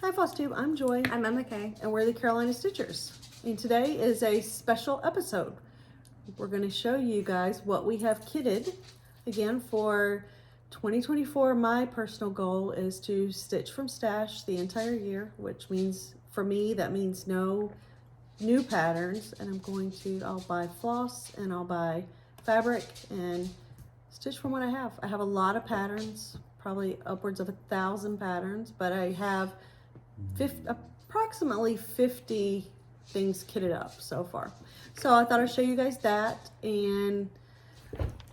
Hi FlossTube, I'm Joy. I'm MK. And we're the Carolina Stitchers. And today is a special episode. We're going to show you guys what we have kitted. Again, for 2024, my personal goal is to stitch from stash the entire year, which means, for me, that means no new patterns. And I'll buy floss and I'll buy fabric and stitch from what I have. I have a lot of patterns, probably upwards of 1,000 patterns, but I have approximately 50 things kitted up so far. So I thought I'd show you guys that, and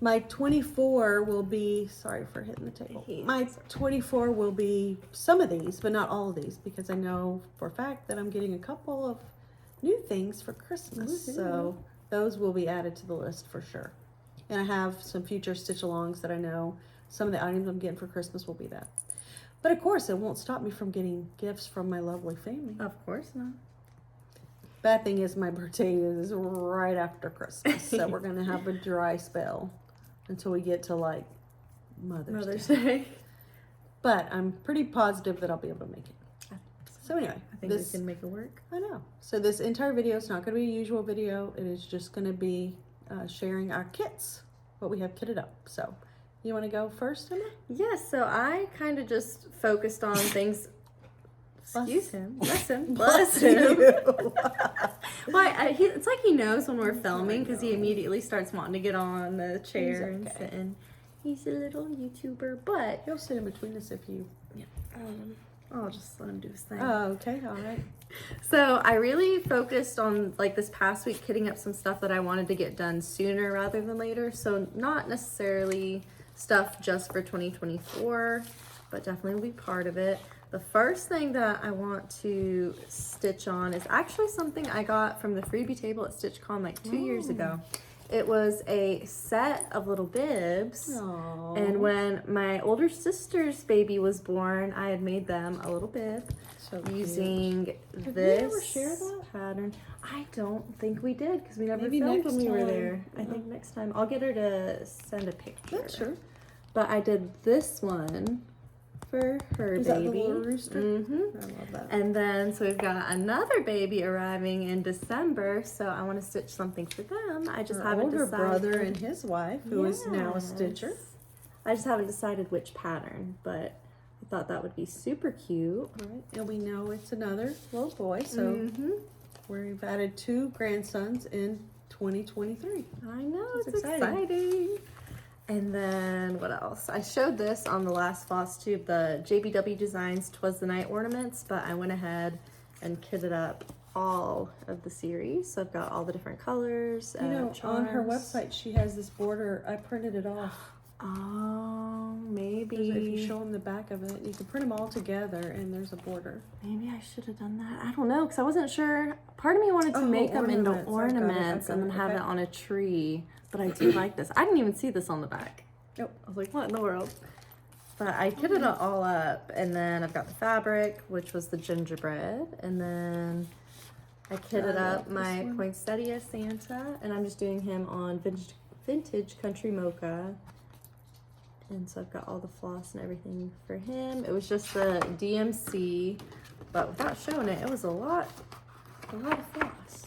my 24 will be, sorry for hitting the table. My 24 will be some of these, but not all of these, because I know for a fact that I'm getting a couple of new things for Christmas. So those will be added to the list for sure. And I have some future stitch alongs that I know some of the items I'm getting for Christmas will be that. But of course, it won't stop me from getting gifts from my lovely family. Of course not. Bad thing is my birthday is right after Christmas. So we're going to have a dry spell until we get to like Mother's Day. But I'm pretty positive that I'll be able to make it. So anyway, I think we can make it work. I know. So this entire video is not going to be a usual video. It is just going to be sharing our kits, what we have kitted up. So you want to go first, Emma? Yes, so I kind of just focused on things. Excuse him. Bless him. Bless him. Why? It's like he knows when we're filming because he immediately starts wanting to get on the chair and sit in. He's a little YouTuber, but he'll sit in between us if you. Yeah. I'll just let him do his thing. Oh, okay. All right. So I really focused on, like, this past week kitting up some stuff that I wanted to get done sooner rather than later. So not necessarily stuff just for 2024, but definitely will be part of it. The first thing that I want to stitch on is actually something I got from the freebie table at StitchCon like 2 years ago. It was a set of little bibs. Aww. And when my older sister's baby was born, I had made them a little bib using this ever share that pattern. I don't think we did because we never Maybe filmed next when we were time. there. I think next time. I'll get her to send a picture. Yeah, sure. But I did this one for her Is baby. That the little rooster? Mm-hmm. I love that. And then, so we've got another baby arriving in December, so I want to stitch something for them. I just haven't older decided. brother and his wife, who is now a stitcher. I just haven't decided which pattern, but I thought that would be super cute. Right. And we know it's another little boy, so we've added 2 grandsons in 2023. I know, It's it's exciting. And then what else? I showed this on the last FlossTube, the JBW Designs 'Twas the Night ornaments, but I went ahead and kitted up all of the series. So I've got all the different colors. You know, on her website, she has this border. I printed it off. Oh, maybe. If you show them the back of it, you can print them all together, and there's a border. Maybe I should have done that. I don't know, because I wasn't sure. Part of me wanted to make them into ornaments and then have it on a tree. But I do like this. I didn't even see this on the back. Nope. I was like, what in the world? But I kitted it all up. And then I've got the fabric, which was the gingerbread. And then I kitted up my poinsettia Santa. And I'm just doing him on vintage country mocha. And so I've got all the floss and everything for him. It was just the DMC. But without showing it, it was a lot of floss.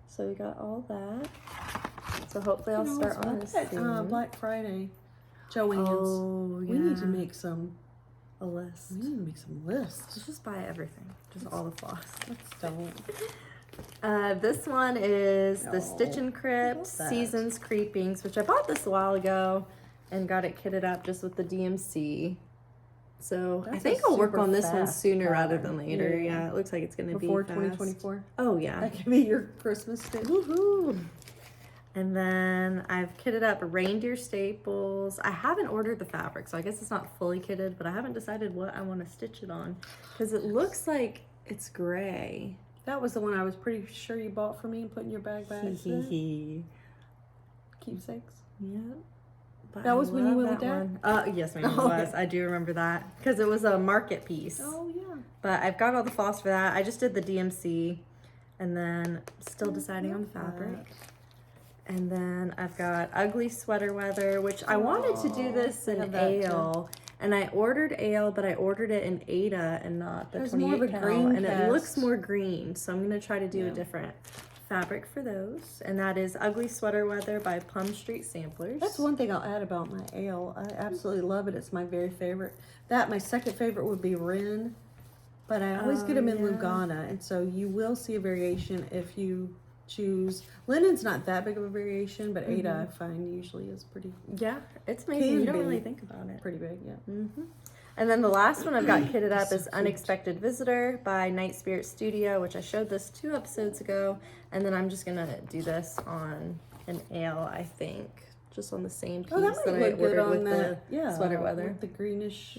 So we got all that. So hopefully I'll start on this soon. Black Friday. Joanne's. Oh, yeah. We need to make a list. We need to make some lists. Let's just buy everything. Just all the floss. Let's don't. This one is the Stitchen Crypt Seasons Creepings, which I bought this a while ago and got it kitted up just with the DMC. So I think I'll work on this one sooner rather than later. Yeah, it looks like it's going to be before 2024. Oh, yeah. That could be your Christmas stitch. Woohoo! And then I've kitted up reindeer staples. I haven't ordered the fabric, so I guess it's not fully kitted, but I haven't decided what I want to stitch it on because it looks like it's gray. That was the one I was pretty sure you bought for me and put in your bag. Keepsakes. Yeah. But that was when you went with Dad? Yes, maybe it was. I do remember that because it was a market piece. Oh, yeah. But I've got all the floss for that. I just did the DMC and then still deciding on the fabric. And then I've got Ugly Sweater Weather, which I wanted to do this in ale. And I ordered ale, but I ordered it in Ada and not the It's 28 more of a cal, green and it cast. looks more green. So I'm gonna try to do Yeah. a different fabric for those, and that is Ugly Sweater Weather by Plum Street Samplers. That's one thing I'll add about my ale. I absolutely love it. It's my very favorite. My second favorite would be Wren, but I always get them in Lugana, and so you will see a variation if you choose. Linen's not that big of a variation, but Ada I find usually is pretty Yeah, it's amazing. You don't really think about it. pretty big, yeah. And then the last one I've got kitted up So is cute. Unexpected Visitor by Night Spirit Studio, which I showed this 2 episodes ago. And then I'm just gonna do this on an ale, I think, just on the same piece Oh, that that might I look good ordered on with that. the Yeah, sweater weather. with the greenish.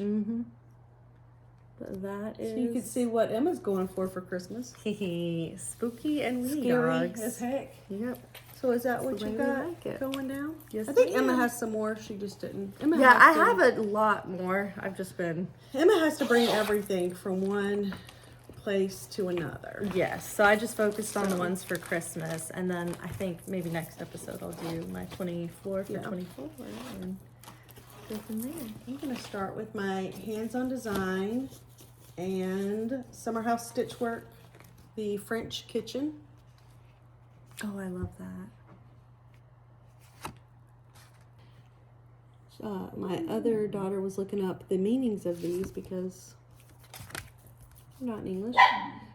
But that is So you can see what Emma's going for Christmas. spooky and wee Scary dogs. as heck. Yep. So is that what the you way we got like it. going down? Yes, I think ma'am. Emma has some more. She just didn't. Emma Yeah, I has to- have a lot more. I've just been Emma has to bring everything from one place to another. yes. So I just focused on the ones for Christmas, and then I think maybe next episode I'll do my 24 for Yeah. 24 and go from there. I'm gonna start with my hands-on design and Summer House Stitch Work, the French Kitchen. Oh, I love that. My other daughter was looking up the meanings of these because I'm not in English.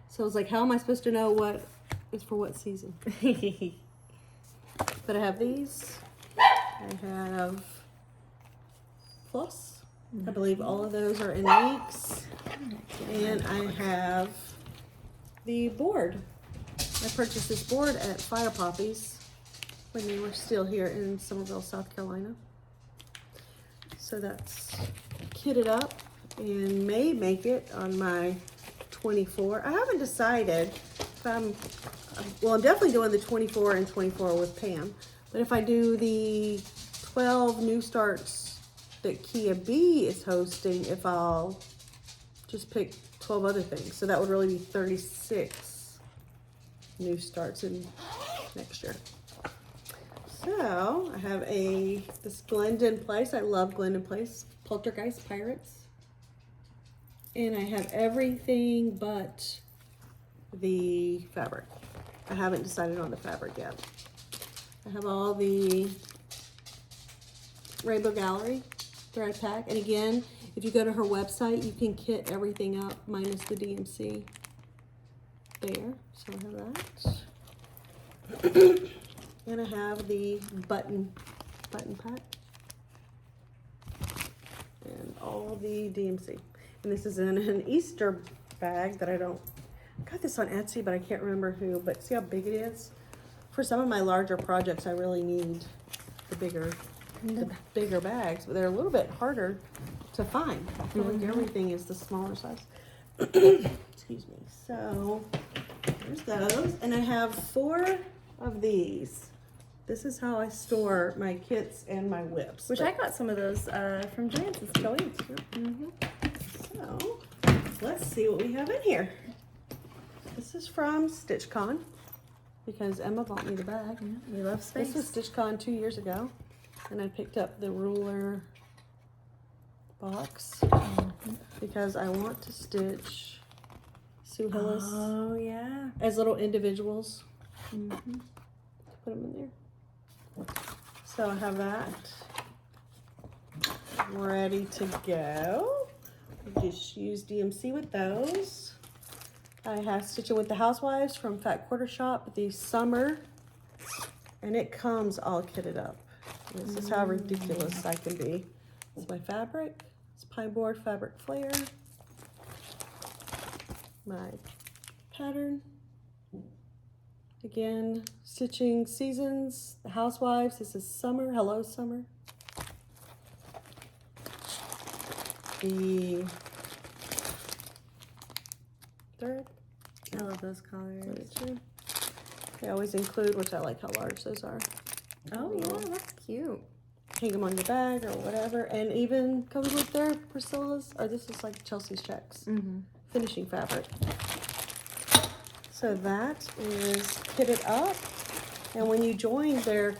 So I was like, how am I supposed to know what is for what season? But I have these. I have floss. I believe all of those are in weeks. And I have the board. I purchased this board at Fire Poppies when we were still here in Somerville, South Carolina. So that's kitted up and may make it on my 24. I haven't decided if I'm definitely doing the 24 and 24 with Pam. But if I do the 12 new starts that Kia B is hosting, if I'll just pick 12 other things. So that would really be 36 new starts in next year. So I have this Glendon Place. I love Glendon Place. Poltergeist Pirates. And I have everything but the fabric. I haven't decided on the fabric yet. I have all the Rainbow Gallery thread pack. And again, if you go to her website, you can kit everything up minus the DMC there. So I have that. And I have the button pack. And all the DMC. And this is in an Easter bag that I got this on Etsy, but I can't remember who. But see how big it is? For some of my larger projects, I really need the bigger bags, but they're a little bit harder to find. I feel like everything is the smaller size. Excuse me. So there's those, and I have 4 of these. This is how I store my kits and my whips. Which I got some of those from Jansen's. Joanne's. So let's see what we have in here. This is from StitchCon because Emma bought me the bag. We love space. This was StitchCon 2 years ago, and I picked up the ruler box because I want to stitch Sue Hillis Oh yeah. as little individuals. Put them in there. So I have that ready to go. Just use DMC with those. I have Stitching with the Housewives from Fat Quarter Shop the summer, and it comes all kitted up. This is how ridiculous I can be. It's my fabric. It's pine board fabric flare. My pattern. Again, stitching seasons, the Housewives. This is summer. Hello, summer. The thread. I love those colors. They always include, which I like how large those are. Oh yeah, that's cute. Hang them on your bag or whatever, and even comes with their Priscilla's, or this is like Chelsea's checks. Finishing fabric. So that is kitted up, and when you join their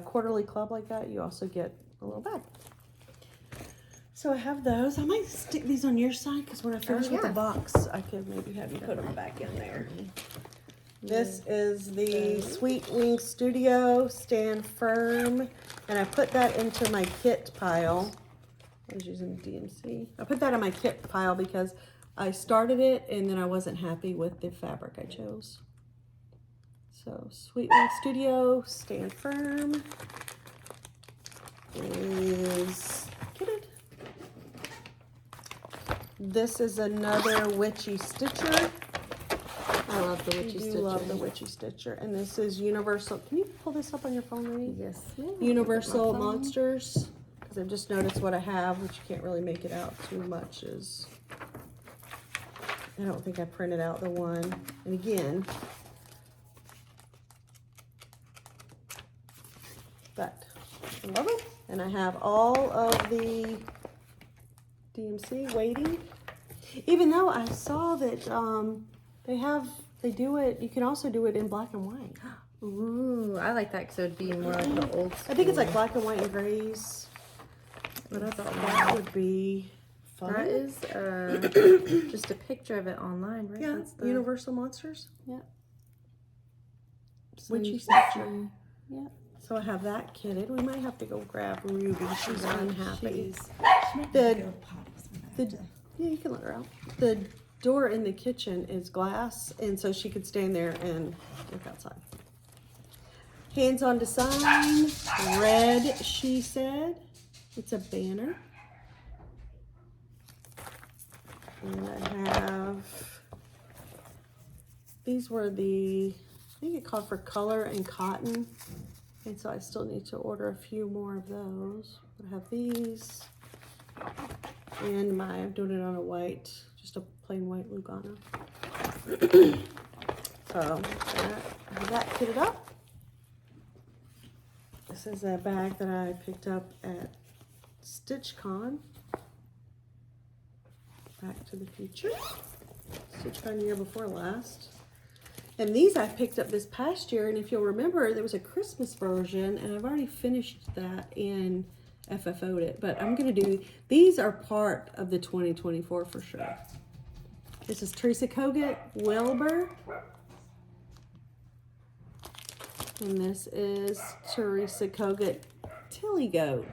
quarterly club like that, you also get a little bag. So I have those. I might stick these on your side because when I finish with the yeah. box, I could maybe have you put them back in there. This is the Sweet Wing Studio Stand Firm, and I put that into my kit pile. I was using DMC. I put that in my kit pile because I started it and then I wasn't happy with the fabric I chose. So Sweet Wing Studio Stand Firm is kitted. This is another Witchy Stitcher. I love the Witchy Stitcher. I love the Witchy Stitcher. And this is Universal. Can you pull this up on your phone, maybe? Yes, ma'am. Universal Monsters. Because I've just noticed what I have, which you can't really make it out too much, is... I don't think I printed out the one. And again... But I love it. And I have all of the DMC waiting. Even though I saw that they do it, you can also do it in black and white. Ooh, I like that because it would be more like the old school. I think it's like black and white and grays. But I thought that would be fun. That is just a picture of it online, right? Yeah, That's the Universal Monsters. Yeah. Witchy Stitcher. Stitcher. Yeah. So I have that kitted. We might have to go grab Ruby. She's unhappy. Yeah, you can let her out. The door in the kitchen is glass, and so she could stand there and look outside. Hands on Design, red, she said. It's a banner. And I have, these were the, I think it called for color and cotton. And so I still need to order a few more of those. I have these. And I'm doing it on a white, just a plain white Lugano. So I have that kitted up. This is a bag that I picked up at StitchCon. Back to the Future. StitchCon year before last. And these I picked up this past year, and if you'll remember, there was a Christmas version, and I've already finished that and FFO'd it. But I'm gonna do, these are part of the 2024 for sure. This is Teresa Kogut Wilbur. And this is Teresa Kogut Tilly Goat.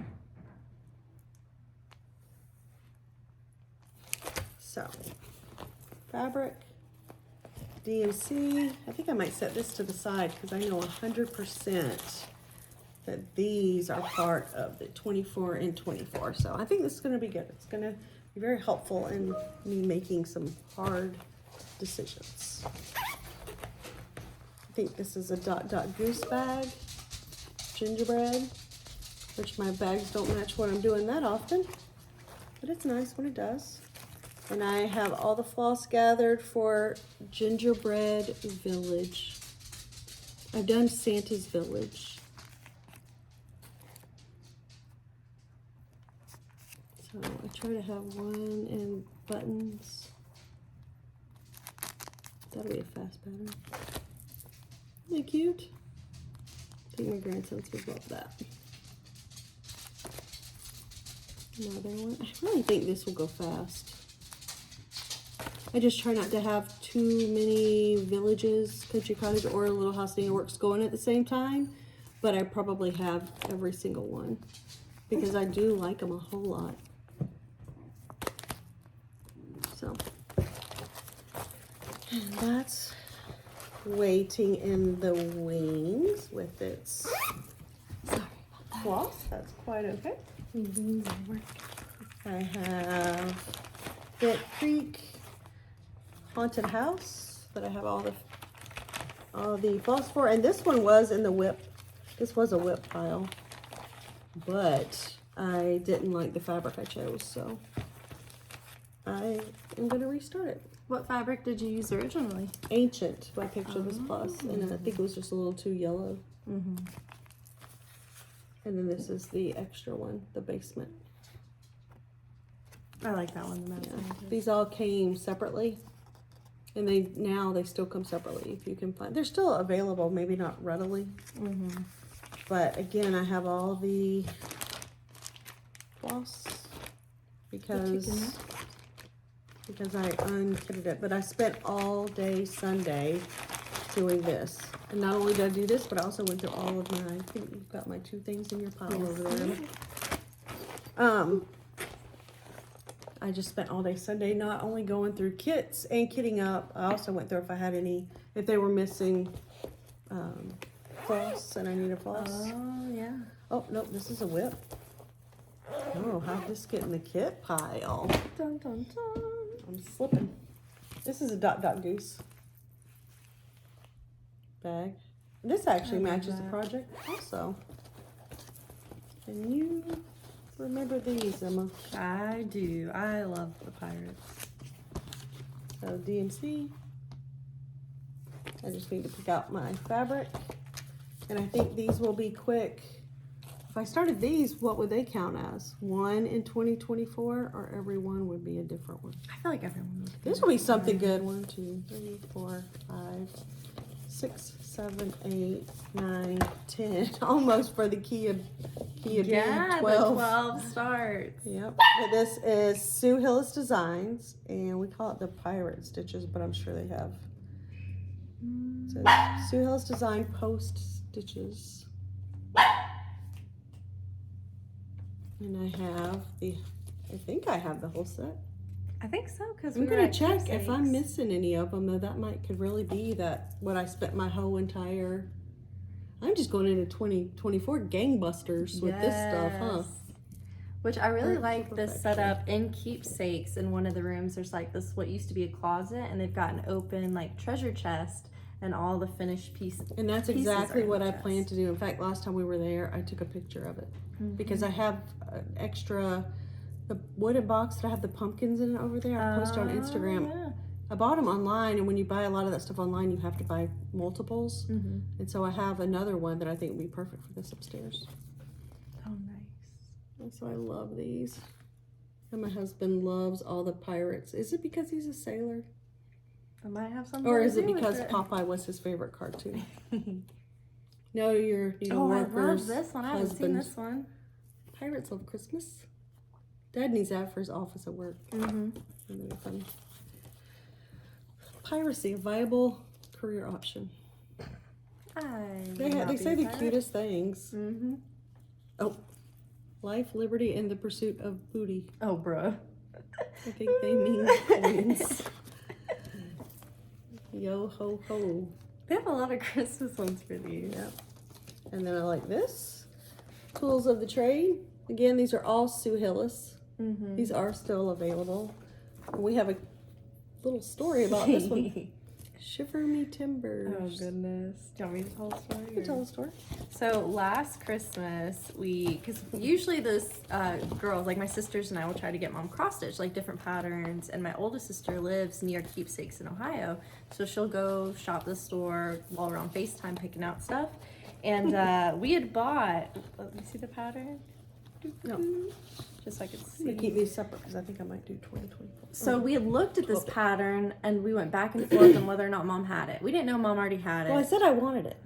So, fabric, DMC. I think I might set this to the side because I know 100% that these are part of the 24 and 24. So I think this is going to be good. It's going to be very helpful in me making some hard decisions. I think this is a Dot Dot Goose bag, gingerbread, which my bags don't match what I'm doing that often, but it's nice when it does. And I have all the floss gathered for Gingerbread Village. I've done Santa's Village. So I try to have one in buttons. That'll be a fast pattern. Isn't it cute? I think my grandsons would love that. Another one. I really think this will go fast. I just try not to have too many villages, country cottage, or Little House Needle Works going at the same time, but I probably have every single one because I do like them a whole lot. So that's waiting in the wings with its cloth. That's quite okay. I have Bit Creek Haunted House that I have all the floss for, and this one was in the whip. This was a whip pile, but I didn't like the fabric I chose, so I am going to restart it. What fabric did you use originally? Ancient by Picture This Plus, and I think it was just a little too yellow. Mm-hmm. And then this is the extra one, the basement. I like that one the most. Yeah. These all came separately. And they still come separately if you can find. They're still available, maybe not readily. Mm-hmm. But again, I have all the floss because I unkitted it. But I spent all day Sunday doing this. And not only did I do this, but I also went through all of my, I think you've got my 2 things in your pile over there. I just spent all day Sunday not only going through kits and kitting up, I also went through if they were missing floss and I need a floss. Oh, yeah. Oh, no, this is a whip. Oh, how'd this get in the kit pile? Dun, dun, dun. I'm slipping. This is a Dot Goose bag. This actually matches the project also. Can you remember these, Emma? I do. I love the pirates. So DMC. I just need to pick out my fabric. And I think these will be quick. If I started these, what would they count as? 1 in 2024, or every one would be a different one? I feel like everyone would. This will be something good. 1, 2, 3, 4, 5, 6, 7, 8, 9, 10. Almost for the key of Yeah, 12. the 12 starts. Yep. But this is Sue Hillis Designs, and we call it the Pirate Stitches, but I'm sure they have. It says Sue Hillis Design Post Stitches. And I think I have the whole set. I think so, because I'm gonna check if I'm missing any of them, though. That could really be what I spent my whole entire. I'm just going into 2024 gangbusters with this stuff, huh? Which I really like this setup in Keepsakes. In one of the rooms, there's like this what used to be a closet, and they've got an open like treasure chest and all the finished pieces. And that's exactly what I plan to do. In fact, last time we were there, I took a picture of it because I have the wooden box that I have the pumpkins in it over there. I posted on Instagram. Yeah. I bought them online, and when you buy a lot of that stuff online, you have to buy multiples. Mm-hmm. And so I have another one that I think would be perfect for this upstairs. Oh, nice. And so I love these. And my husband loves all the pirates. Is it because he's a sailor? I might have something. Or is it because Popeye was his favorite cartoon? No, you're I love this one. I haven't seen this one. Pirates Love Christmas. Dad needs that for his office at work. Mm-hmm. Really fun. Piracy, a viable career option. They say the cutest things. Mm-hmm. Oh, life, liberty, and the pursuit of booty. Oh, bruh. I think they mean coins. Yo ho ho. They have a lot of Christmas ones for these. Yep. And then I like this. Tools of the trade. Again, these are all Sue Hillis. Mm-hmm. These are still available. We have a little story about this one. Shiver me timbers. Oh, goodness. Do you want me to tell a story? You can tell a story. So last Christmas, because usually those girls, like my sisters and I, will try to get mom cross stitch, like different patterns. And my oldest sister lives near Keepsakes in Ohio. So she'll go shop the store while we're on FaceTime picking out stuff. And we had bought, let me see the pattern. No. Just so I could I'm see. going to keep these separate because I think I might do 2024. So we had looked at this pattern and we went back and forth on whether or not mom had it. We didn't know mom already had it. Well, I said I wanted it.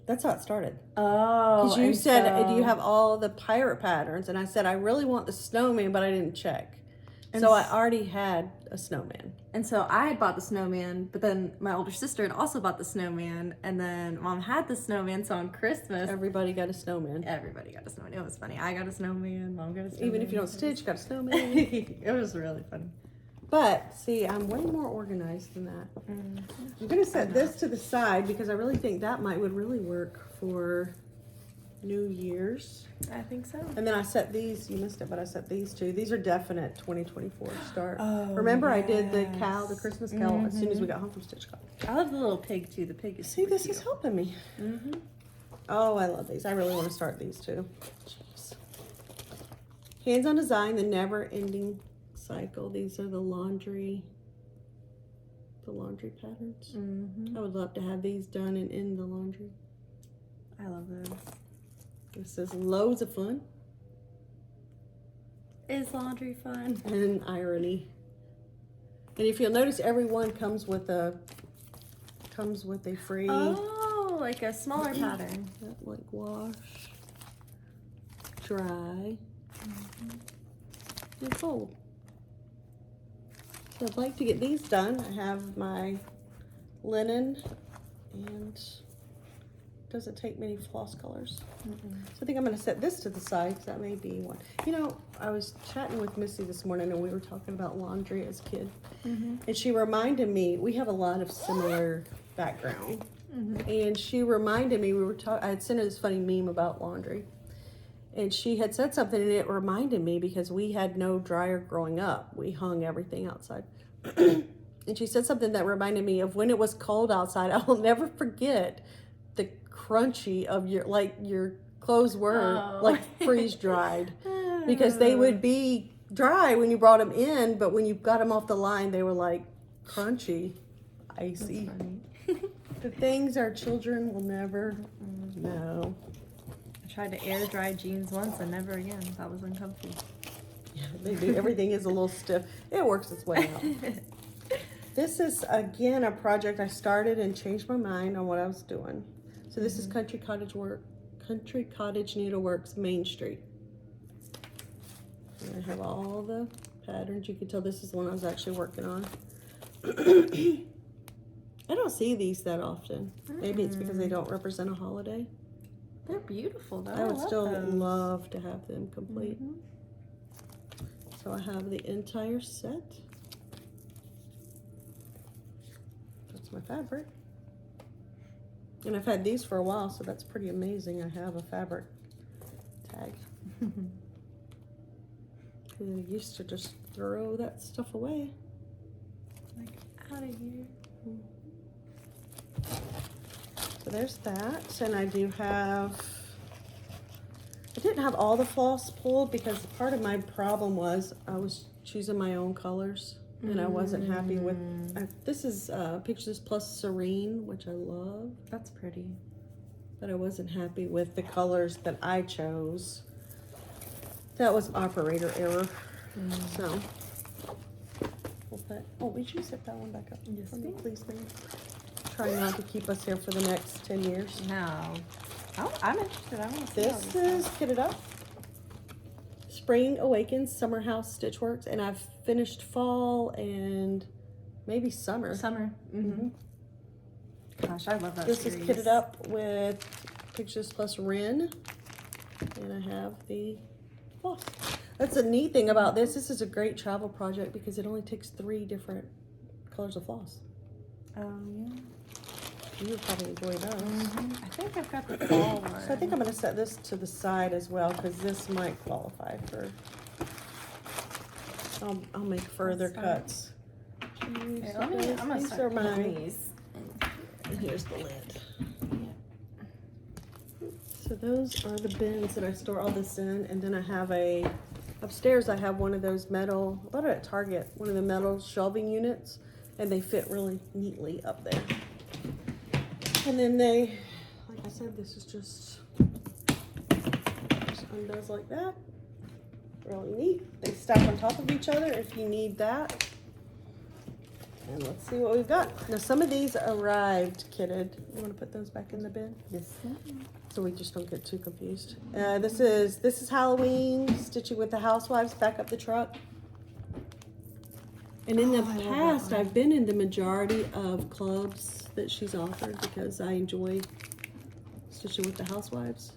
That's how it started. Oh. Because you said, do you have all the pirate patterns? And I said, I really want the snowman, but I didn't check. And so I already had a snowman. And so I had bought the snowman, but then my older sister had also bought the snowman. And then mom had the snowman. So on Christmas, Everybody got a snowman. everybody got a snowman. It was funny. I got a snowman. Mom got a snowman. Even if you don't stitch, you got a snowman. It was really funny. But see, I'm way more organized than that. I'm gonna set this to the side because I really think that would really work for New Year's. I think so. And then I set these, you missed it, but I set these two. These are definite 2024 start. Oh, Remember I did the yes. the Christmas cow as soon as we got home from Stitch Club. I love the little pig too. The pig is See, super this cute. is helping me. Mm-hmm. Oh, I love these. I really want to start these too. Jeez. Hands on design, the never ending cycle. These are the laundry patterns. Mm-hmm. I would love to have these done and in the laundry. I love those. This is loads of fun Is laundry fun? and irony. And if you'll notice, every one comes with a free Oh, like a smaller pattern. like wash, dry. and fold. So I'd like to get these done. I have my linen, and doesn't take many floss colors. So I think I'm going to set this to the side because that may be one. You know, I was chatting with Missy this morning and we were talking about laundry as kids. And she reminded me, we have a lot of similar background. And she reminded me, I had sent her this funny meme about laundry. And she had said something and it reminded me because we had no dryer growing up. We hung everything outside. And she said something that reminded me of when it was cold outside. I will never forget the crunchy of your clothes were like freeze dried because they would be dry when you brought them in, but when you got them off the line, they were like crunchy, icy. The things our children will never know. I tried to air dry jeans once and never again. That was uncomfy. Yeah, they do. Everything is a little stiff. It works its way out. This is again a project I started and changed my mind on what I was doing. So this is Country Cottage Needleworks Main Street. And I have all the patterns. You can tell this is the one I was actually working on. I don't see these that often. Maybe it's because they don't represent a holiday. They're beautiful though. I would still those. love to have them complete. So I have the entire set. That's my fabric. And I've had these for a while, so that's pretty amazing. I have a fabric tag. I used to just throw that stuff away. Like, out of here. So there's that. And I do have, I didn't have all the floss pulled because part of my problem was I was choosing my own colors. And I wasn't happy with, this is Pictures Plus Serene, which I love. That's pretty. But I wasn't happy with the colors that I chose. That was operator error. So, we'll put, would you set that one back up? Yes, for me, please, ma'am. Try not to keep us here for the next 10 years. No. Oh, I'm interested. I want to see all This is Kitted Up. Spring Awakens Summer House Stitchworks, and I've finished fall and maybe summer. Summer. Gosh, I love that This series. is Kitted Up with Pictures Plus Ren, and I have the floss. That's a neat thing about this. This is a great travel project because it only takes 3 different colors of floss. Yeah. You would probably enjoy those. I think I've got the fall one. So I think I'm going to set this to the side as well because this might qualify for. I'll make further cuts. Here, I'm gonna These start are mine. putting these. And here's the lid. So those are the bins that I store all this in, and then I have upstairs I have one of those metal, I bought it at Target, one of the metal shelving units, and they fit really neatly up there. And then like I said, this is just undoes like that. Really neat. They stack on top of each other if you need that. And let's see what we've got. Now some of these arrived kitted. You want to put those back in the bin? Yes. So we just don't get too confused. This is Halloween, Stitching with the Housewives, back up the truck. And in the past, I've been in the majority of clubs that she's offered because I enjoy Stitching with the Housewives.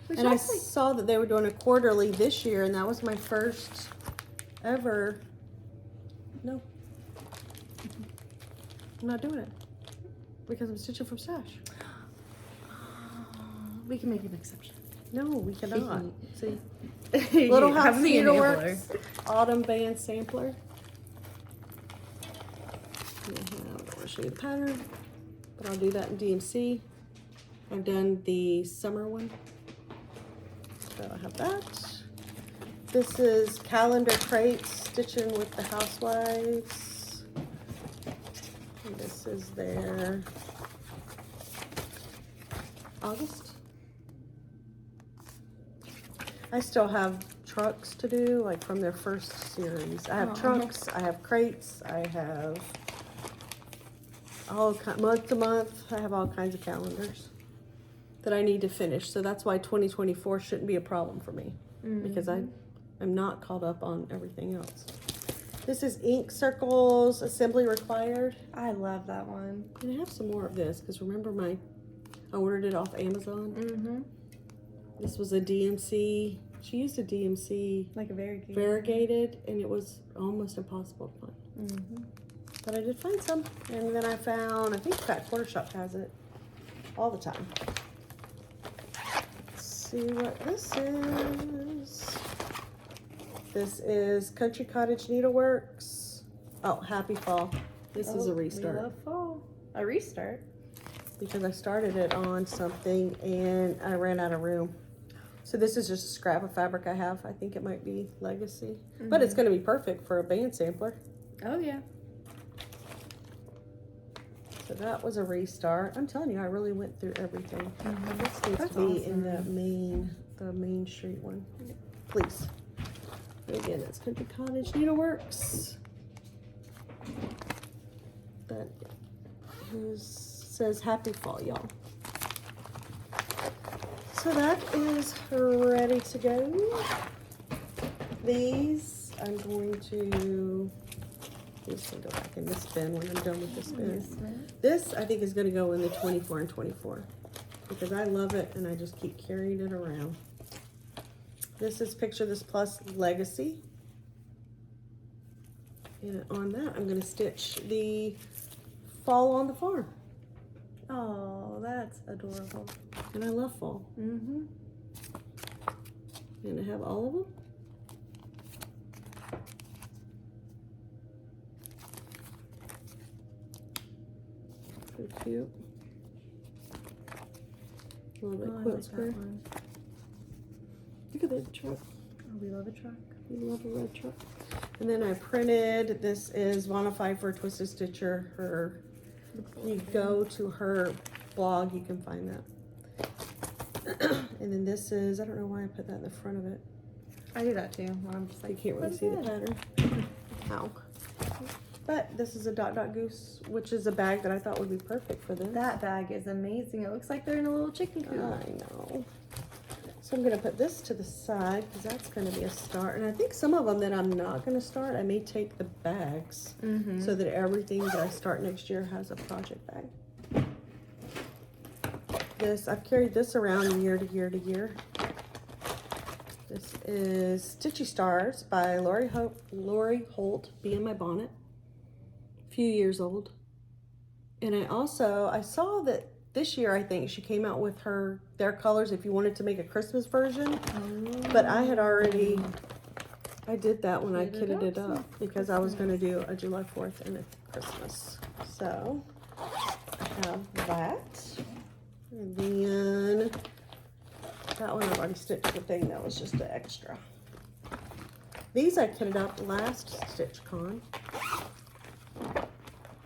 And I saw that they were doing a quarterly this year, and that was my first ever. No, I'm not doing it because I'm stitching from stash. We can make an exception. No, we cannot. See, Little Little House Needleworks Autumn Band Sampler. I don't want to show you the pattern, but I'll do that in DMC. I've done the summer one. So I have that. This is Calendar Crates, Stitching with the Housewives. And this is their August. I still have trucks to do, like from their first series. I have trucks, I have crates, I have all month to month. I have all kinds of calendars that I need to finish. So that's why 2024 shouldn't be a problem for me because I I'm not caught up on everything else. This is ink circles, assembly required. I love that one. And I have some more of this because remember I ordered it off Amazon. Mm-hmm. This was a DMC. She used a DMC. Like a variegated. Variegated, and it was almost impossible to find. Mm-hmm. But I did find some. And then I found, I think Fat Quarter Shop has it all the time. Let's see what this is. This is Country Cottage Needleworks. Oh, Happy Fall. This is a restart. We love fall. A restart? Because I started it on something and I ran out of room. So this is just a scrap of fabric I have. I think it might be Legacy. Mm-hmm. But it's going to be perfect for a band sampler. Oh, yeah. So that was a restart. I'm telling you, I really went through everything. Mm-hmm. This needs to be in the main street one. Please. And again, it's Country Cottage Needleworks. That says Happy Fall, y'all. So that is ready to go. These I'm going to go back in this bin when I'm done with this bin. This I think is going to go in the 24 and 24 because I love it and I just keep carrying it around. This is Picture This Plus Legacy. And on that I'm going to stitch the Fall on the Farm. Oh, that's adorable. And I love fall. Mm-hmm. And I have all of them. So cute. Love that quilt square. Look at that truck. Oh, we love a truck. We love a red truck. And then I printed, this is Vonify for Twisted Stitcher. You go to her blog, you can find that. And then this is, I don't know why I put that in the front of it. I do that too. When I'm just like, You can't really see the pattern. Ow. But this is a Dot Dot Goose, which is a bag that I thought would be perfect for this. That bag is amazing. It looks like they're in a little chicken coop. I know. So I'm going to put this to the side because that's going to be a start. And I think some of them that I'm not going to start, I may take the bags so that everything that I start next year has a project bag. I've carried this around year to year to year. This is Stitchy Stars by Lori Holt, Be in My Bonnet. A few years old. And I saw that this year, I think, she came out with their colors if you wanted to make a Christmas version. But I had already, I did that when I kitted it up because I was going to do a July 4th and a Christmas. So, I have that. And then, that one I've already stitched the thing that was just an extra. These I kitted up last StitchCon.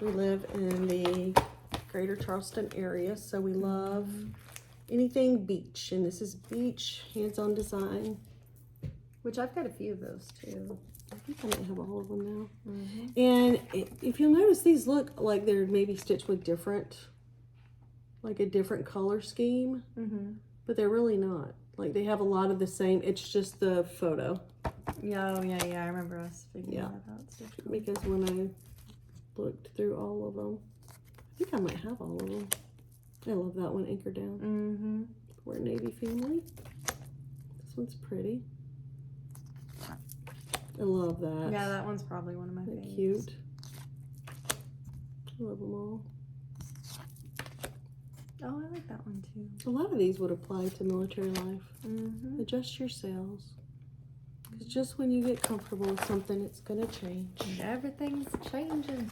We live in the Greater Charleston area, so we love anything beach. And this is beach, hands-on design. Which I've got a few of those too. I think I might have all of them now. And if you'll notice, these look like they're maybe stitched with like a different color scheme, but they're really not. Like they have a lot of the same, it's just the photo. Yeah, I remember us figuring that out. Because when I looked through all of them, I think I might have all of them. I love that one, Anchor Down. We're a Navy family. This one's pretty. I love that. Yeah, that one's probably one of my favorites. Cute. I love them all. Oh, I like that one too. A lot of these would apply to military life. Adjust your sails. Because just when you get comfortable with something, it's going to change. Everything's changing.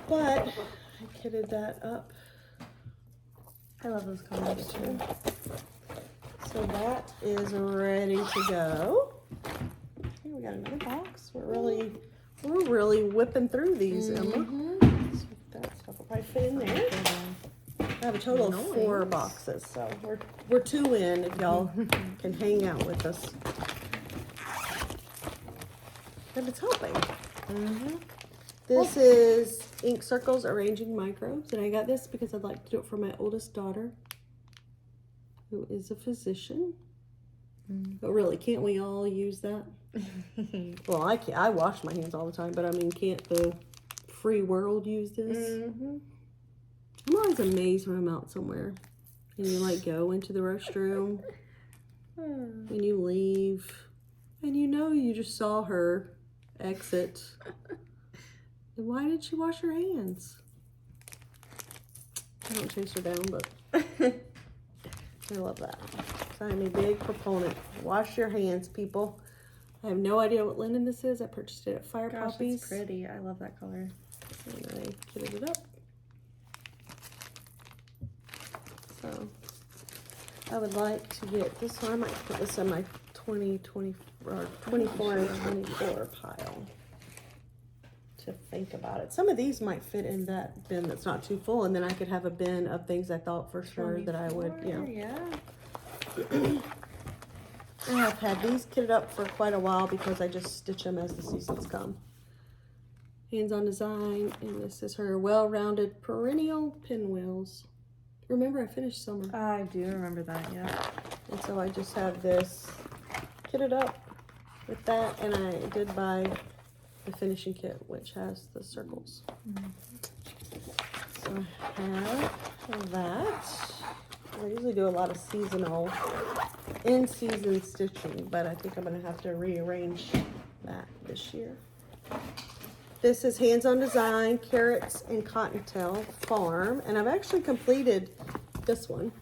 But I kitted that up. I love those colors too. So that is ready to go. Here we got another box. We're really whipping through these, Emma. So that stuff will probably fit in there. I have a total of 4 boxes, so we're 2 in if y'all can hang out with us. And it's helping. This is Ink Circles Arranging Microbes, and I got this because I'd like to do it for my oldest daughter, who is a physician. But really, can't we all use that? Well, I can't. I wash my hands all the time, but I mean, can't the free world use this? I'm always amazed when I'm out somewhere and you like go into the restroom and you leave and you know you just saw her exit. And why did she wash her hands? I don't chase her down, but I love that. So I'm a big proponent. Wash your hands, people. I have no idea what linen this is. I purchased it at Fire Poppies. It's pretty. I love that color. And I kitted it up. So I would like to get this one. I might put this in my 24 and 24 pile to think about it. Some of these might fit in that bin that's not too full, and then I could have a bin of things I thought for sure that I would, you know. Yeah. I have had these kitted up for quite a while because I just stitch them as the seasons come. Hands on Design, and this is her well-rounded perennial pinwheels. Remember, I finished summer. I do remember that, yeah. And so I just have this kitted up with that, and I did buy the finishing kit, which has the circles. So I have that. I usually do a lot of seasonal, in-season stitching, but I think I'm going to have to rearrange that this year. This is Hands on Design, Carrots and Cottontail Farm, and I've actually completed this one,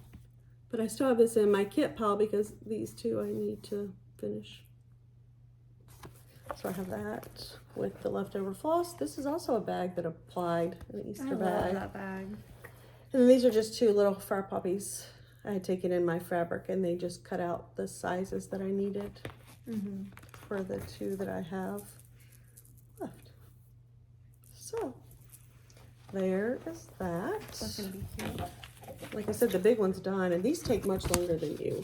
but I still have this in my kit pile because these two I need to finish. So I have that with the leftover floss. This is also a bag that applied, an Easter bag. I love that bag. And then these are just two little Fire Poppies I had taken in my fabric, and they just cut out the sizes that I needed for the two that I have left. So there is that. That's gonna be cute. Like I said, the big one's done, and these take much longer than you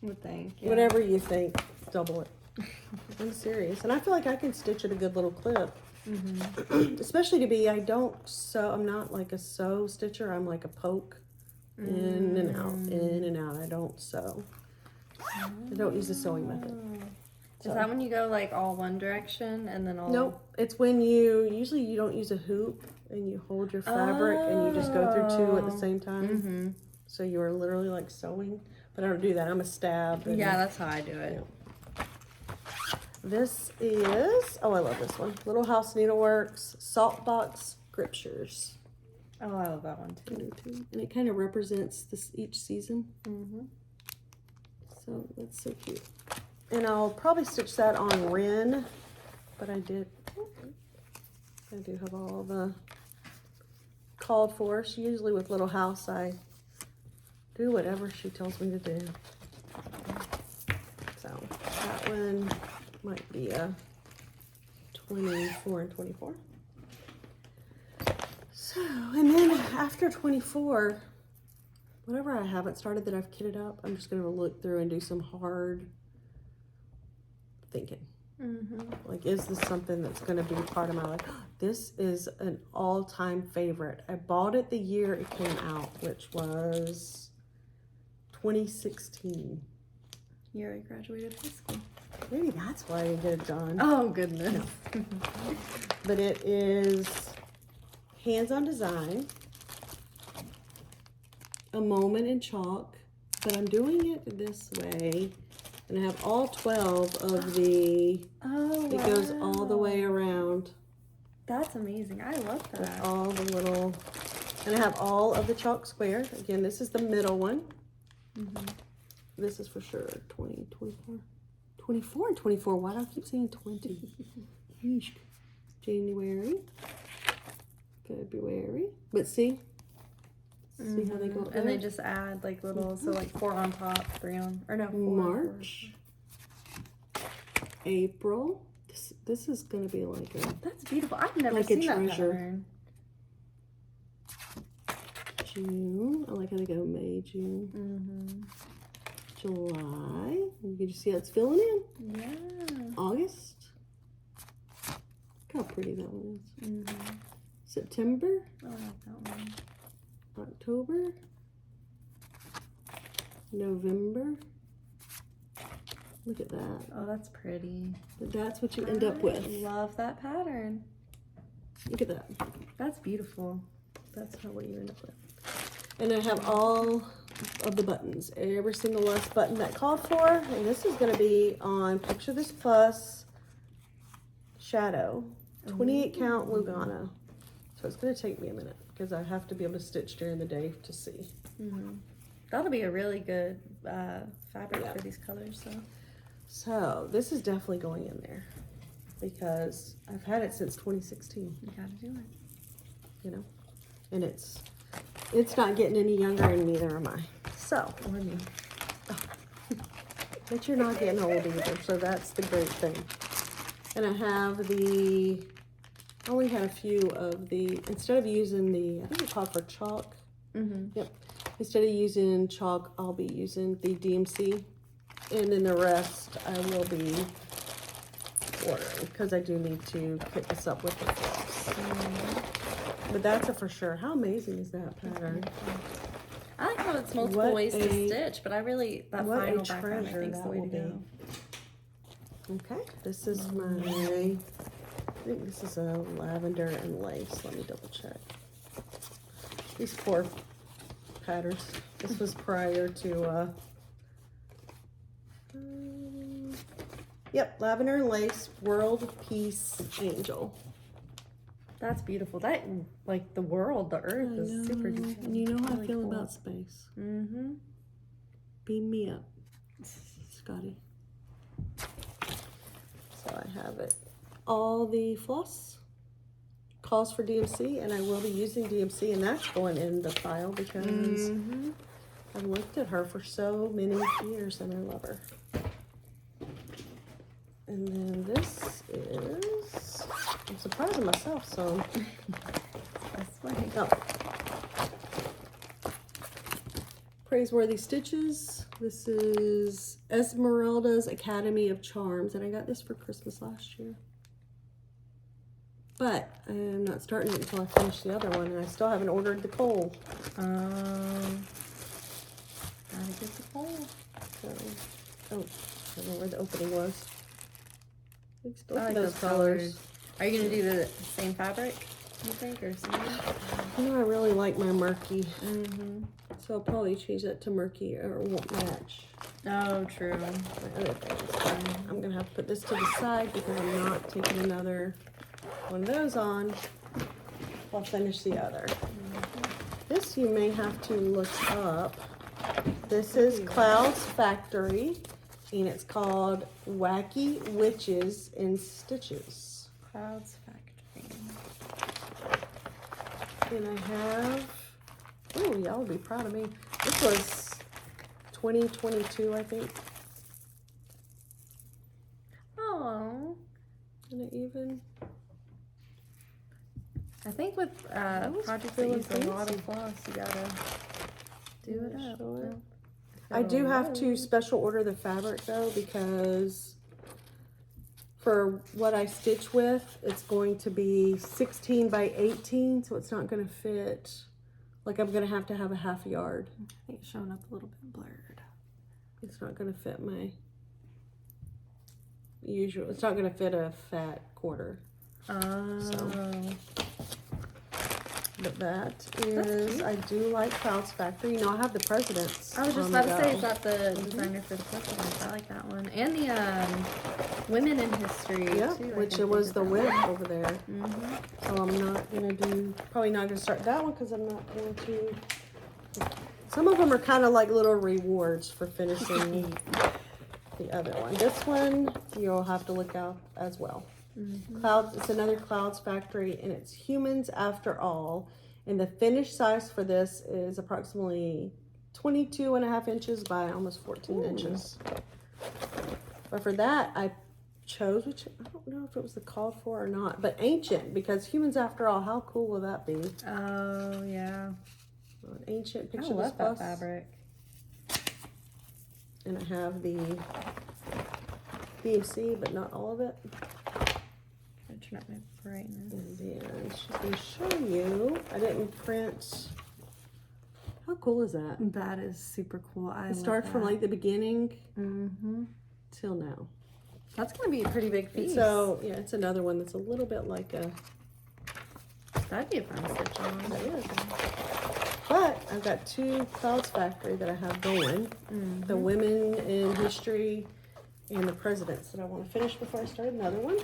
Would think. Yeah. Whatever you think, double it. I'm serious, and I feel like I can stitch it a good little clip. Especially to be, I'm not like a sew stitcher. I'm like a poke, in and out, in and out. I don't sew. I don't use the sewing method. Is that when you go like all one direction and then all? Nope. It's when usually you don't use a hoop and you hold your fabric and you just go through two at the same time. So you are literally like sewing, but I don't do that. I'm a stab. Yeah, that's how I do it. This is, I love this one. Little House Needleworks Salt Box Scriptures. Oh, I love that one too. And it kind of represents each season. So that's so cute. And I'll probably stitch that on Ren, but I do have all the called for. Usually with Little House, I do whatever she tells me to do. So that one might be a 24 and 24. So, and then after 24, whatever I haven't started that I've kitted up, I'm just going to look through and do some hard thinking. Like, is this something that's going to be part of my life? This is an all-time favorite. I bought it the year it came out, which was 2016. Year I graduated high school. Maybe that's why I didn't get it done. Oh, goodness. No. But it is Hands on Design, A Moment in Chalk, but I'm doing it this way. And I have all 12 of the, it goes all the way around. That's amazing. I love that. With all the little, and I have all of the chalk square. Again, this is the middle one. This is for sure 20, 24. 24 and 24. Why do I keep saying 20? January. February. But see how they go. And they just add like little, so like 4 on top, 3 on, or no, 4. March. April. This is gonna be like a. That's beautiful. I've never like seen a that treasure. pattern. June. I like how they go May, June. July. You can just see how it's filling in. Yeah. August. Look how pretty that one is. September. I like that one. October. November. Look at that. Oh, that's pretty. But that's what you end up with. Love that pattern. Look at that. That's beautiful. That's how what you end up with. And I have all of the buttons. Every single last button that called for. And this is going to be on Picture This Plus Shadow. 28 count Lugano. So it's going to take me a minute because I have to be able to stitch during the day to see. That'll be a really good fabric for these colors. So this is definitely going in there because I've had it since 2016. You gotta do it. You know, and it's not getting any younger, and neither am I. So, Or me. but you're not getting old either, so that's the great thing. And I have I only had a few of the, instead of using I think it's called for chalk. Yep. Instead of using chalk, I'll be using the DMC. And then the rest I will be ordering because I do need to kit this up with the floss. But that's a for sure. How amazing is that pattern? I like how it's multiple ways to stitch, but that final background I think is the way to go. Okay, this is I think this is a lavender and lace. Let me double check. These poor patterns. This was prior to, yep, lavender and lace, world peace angel. That's beautiful. That, like, the world, the earth is super detailed. And you know how I feel about space. Beam me up, Scotty. So I have it. All the floss calls for DMC, and I will be using DMC, and that's going in the file because I've looked at her for so many years, and I love her. And then this is, I'm surprising myself, so That's funny. oh. Praiseworthy Stitches. This is Esmeralda's Academy of Charms, and I got this for Christmas last year. But I'm not starting it until I finish the other one, and I still haven't ordered the coal. Gotta get the coal. So, oh, I don't know where the opening was. I like those colors. Are you gonna do the same fabric, you think, or something? You know, I really like my murky. So I'll probably change that to murky, or it won't match Oh, true. my other things. I'm gonna have to put this to the side because I'm not taking another one of those on. I'll finish the other. This you may have to look up. This is Cloud's Factory, and it's called Wacky Witches in Stitches. Clouds Factory. And I have, oh, y'all would be proud of me. This was 2022, I think. Oh. And it even, I think with projects that use a lot of floss, you gotta do it up. Sure. I do have to special order the fabric though, because for what I stitch with, it's going to be 16 by 18, so it's not going to fit. Like, I'm going to have a half yard. I think it's showing up a little bit blurred. It's not going to fit my usual. It's not going to fit a fat quarter. But that is, I do like Cloud's Factory. You know, I have the Presidents. I was just about to say, is that the designer for the Presidents? I like that one. And the Women in History, yeah, too. which it was the whip over there. So I'm not going to do, probably not going to start that one because I'm not going to. Some of them are kind of like little rewards for finishing the other one. This one, you'll have to look out as well. Clouds, it's another Clouds Factory, and it's Humans After All, and the finished size for this is approximately 22.5 inches by almost 14 inches. But for that, I chose, which I don't know if it was the called for or not, but Ancient, because Humans After All, how cool will that be? Oh, yeah. An Ancient I Picture This love that Plus. fabric. And I have the BMC, but not all of it. Turn up my brightness. And then she's going to show you. I didn't print. How cool is that? That is super cool. I Start from like the beginning till now. That's gonna be a pretty big piece. So yeah, it's another one that's a little bit like a. That'd be a fun stitch on. That is. But I've got 2 Clouds Factory that I have going. The Women in History and the Presidents that I want to finish before I start another one.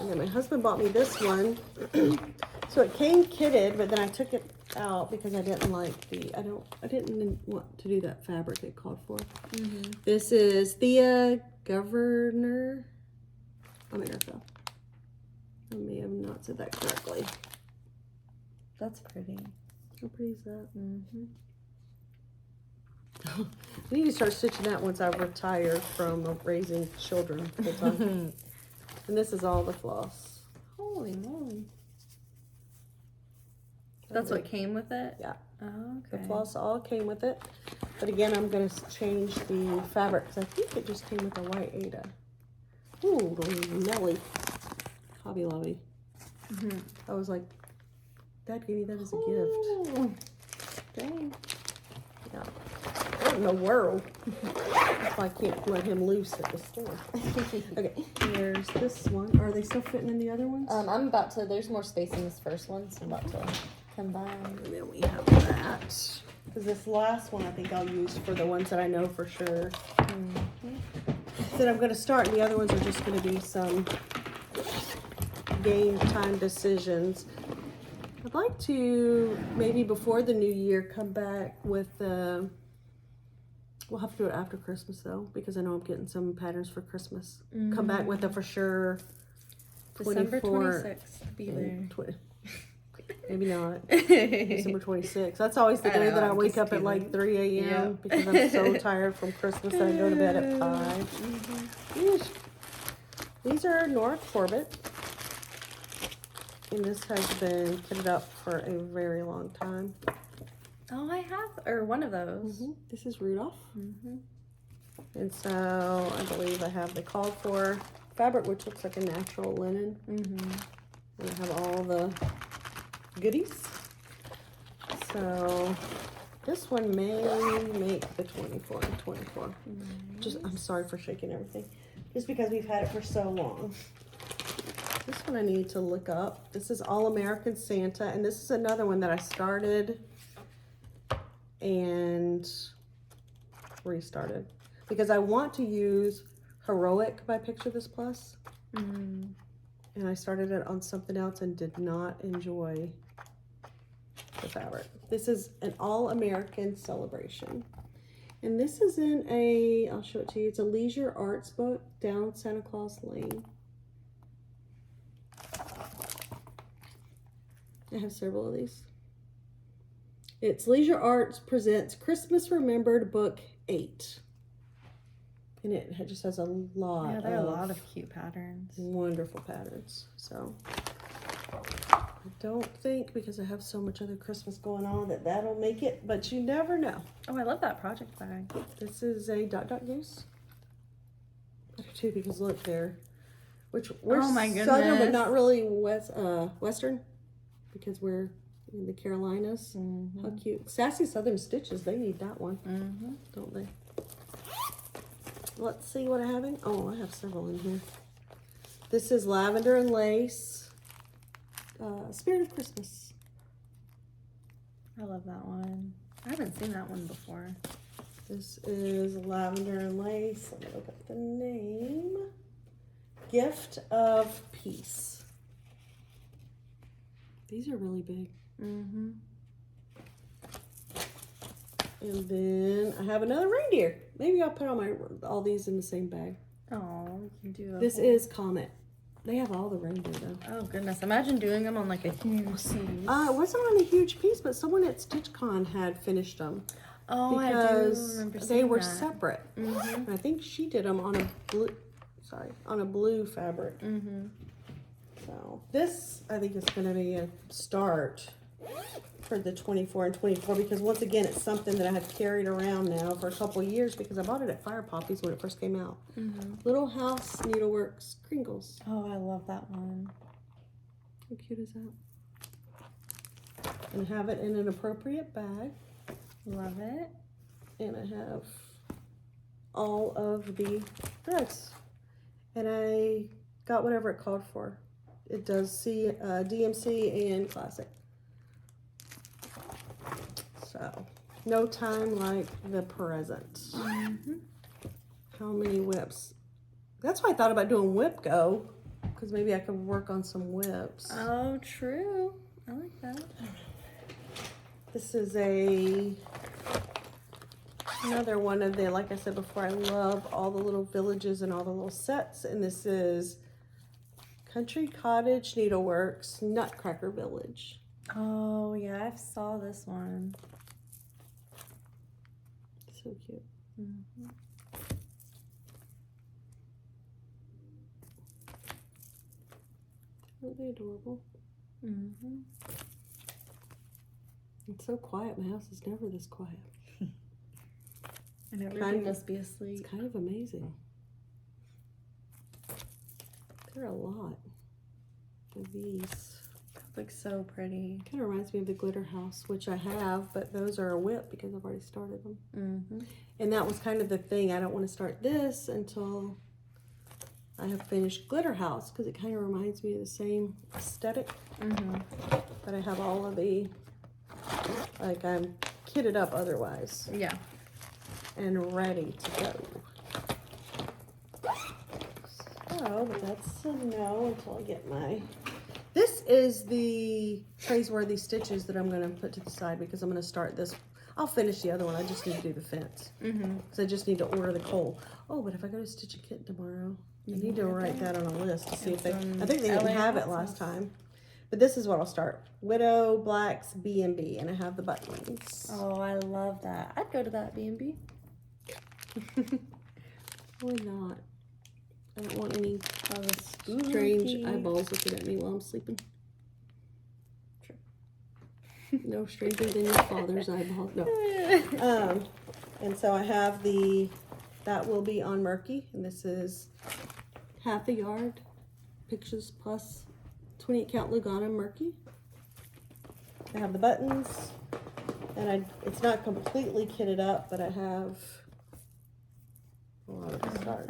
And then my husband bought me this one. So it came kitted, but then I took it out because I didn't like I didn't want to do that fabric it called for. This is Thea Governor America. I may have not said that correctly. That's pretty. How pretty is that? I need to start stitching that once I retire from raising children full time. And this is all the floss. Holy moly. That's what came with it? Yeah. Oh, The okay. floss all came with it. But again, I'm going to change the fabric because I think it just came with a white Ada. Ooh, Nelly. Hobby Lobby. I was like, Dad gave me that as a gift. Dang. Yeah. What in the world? That's why I can't let him loose at the store. Okay, here's this one. Are they still fitting in the other ones? I'm about to, there's more space in this first one, so I'm about to combine. And then we have that. Because this last one I think I'll use for the ones that I know for sure. That I'm going to start, and the other ones are just going to be some game time decisions. I'd like to, maybe before the new year, come back with we'll have to do it after Christmas though, because I know I'm getting some patterns for Christmas. Come back with a for sure December 24 26th, be there. Maybe not. December 26th. That's always the day that I I'm wake just up at like 3 a.m. Yep. because I'm so tired from Christmas that I go to bed at 5. Yeesh. These are Nora Corbett. And this has been kitted up for a very long time. Oh, I have, or one of those. This is Rudolph. And so I believe I have the called for fabric, which looks like a natural linen. And I have all the goodies. So this one may make the 24 and 24. Just, I'm sorry for shaking everything. Just because we've had it for so long. This one I need to look up. This is All American Santa, and this is another one that I started and restarted because I want to use Heroic by Picture This Plus. And I started it on something else and did not enjoy the fabric. This is an All American Celebration. And this is in a, I'll show it to you, it's a leisure arts book down Santa Claus Lane. I have several of these. It's Leisure Arts presents Christmas Remembered Book 8. And it just has a lot Yeah, there are a lot of cute patterns. Wonderful patterns. So I don't think, because I have so much other Christmas going on, that that'll make it, but you never know. Oh, I love that project bag. This is a Dot Dot Goose. I do too, because look there. Which we're Oh my southern, but goodness. not really western, because we're in the Carolinas. How cute. Sassy Southern Stitches, they need that one, don't they? Let's see what I have in. Oh, I have several in here. This is Lavender and Lace. Spirit of Christmas. I love that one. I haven't seen that one before. This is Lavender and Lace. Let me look up the name. Gift of Peace. These are really big. And then I have another reindeer. Maybe I'll put all these in the same bag. Oh, you can do This is Comet. They have all the reindeer though. Oh goodness, imagine doing them on like a huge piece. It wasn't on a huge piece, but someone at StitchCon had finished them. Oh, Because I do remember they seeing were that. separate. And I think she did them on a blue fabric. So this, I think, is going to be a start for the 24 and 24, because once again, it's something that I have carried around now for a couple of years because I bought it at Fire Poppies when it first came out. Little House Needleworks Kringles. Oh, I love that one. How cute is that? And I have it in an appropriate bag. Love it. And I have all of the threads. And I got whatever it called for. It does DMC and classic. So, no time like the present. How many whips? That's why I thought about doing whip go, because maybe I could work on some whips. Oh, true. I like that. This is another one of the, like I said before, I love all the little villages and all the little sets. And this is Country Cottage Needleworks Nutcracker Village. Oh, yeah, I saw this one. So cute. Really adorable. It's so quiet. My house is never this quiet. And everybody must be asleep. It's kind of amazing. There are a lot of these. Looks so pretty. Kind of reminds me of the glitter house, which I have, but those are a whip because I've already started them. And that was kind of the thing. I don't want to start this until I have finished glitter house because it kind of reminds me of the same aesthetic. But I have all of the, like, I'm kitted up otherwise. Yeah. And ready to go. So, but that's a no until I get my... This is the praiseworthy stitches that I'm going to put to the side because I'm going to start this. I'll finish the other one. I just need to do the fence. Because I just need to order the coal. Oh, but if I go to Stitch a Kitten tomorrow, I need to write that on a list to see if they... I think they didn't have it last time. But this is what I'll start. Widow, Blacks, B&B. And I have the buttons. Oh, I love that. I'd go to that B&B. Why not? I don't want any strange eyeballs looking at me while I'm sleeping. True. No stranger than your father's eyeball. No. And so I have that will be on Murky. And this is half a yard. Pictures plus 28 count Lugana Murky. I have the buttons. And it's not completely kitted up, but I have a lot of the stars.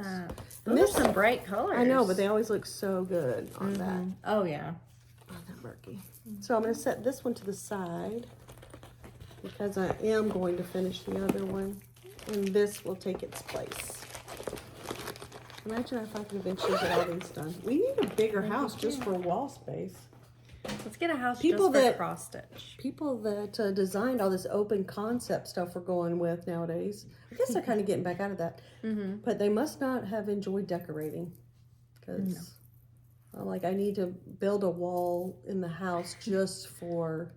Those are some bright colors. I know, but they always look so good on that. Oh, yeah. On that Murky. So I'm going to set this one to the side because I am going to finish the other one. And this will take its place. Imagine if I can eventually get all these done. We need a bigger house just for wall space. Let's get a house People just for that- cross stitch. People that designed all this open concept stuff we're going with nowadays, I guess they're kind of getting back out of that. But they must not have enjoyed decorating. Because, like, I need to build a wall in the house just for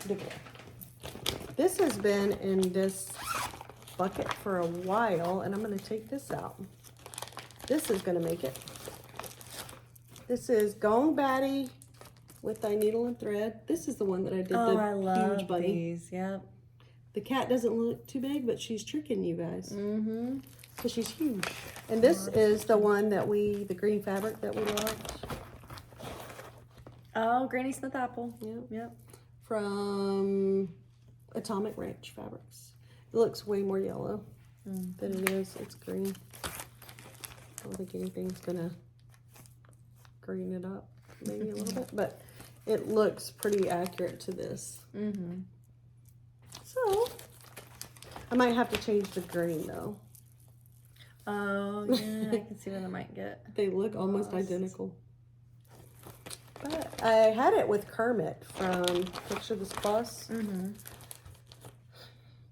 decor. This has been in this bucket for a while, and I'm going to take this out. This is going to make it. This is Gone Batty with Thy Needle and Thread. This is the one that I did I love huge bunny. these. Yep. The cat doesn't look too big, but she's tricking you guys. So she's huge. And this is the one that the green fabric that we loved. Oh, Granny Smith apple. Yep. From Atomic Ranch Fabrics. It looks way more yellow than it is. It's green. I don't think anything's gonna green it up maybe a little bit, but it looks pretty accurate to this. So I might have to change the green though. Oh, yeah, I can see what I might get. They look almost identical. But I had it with Kermit from Picture This Plus.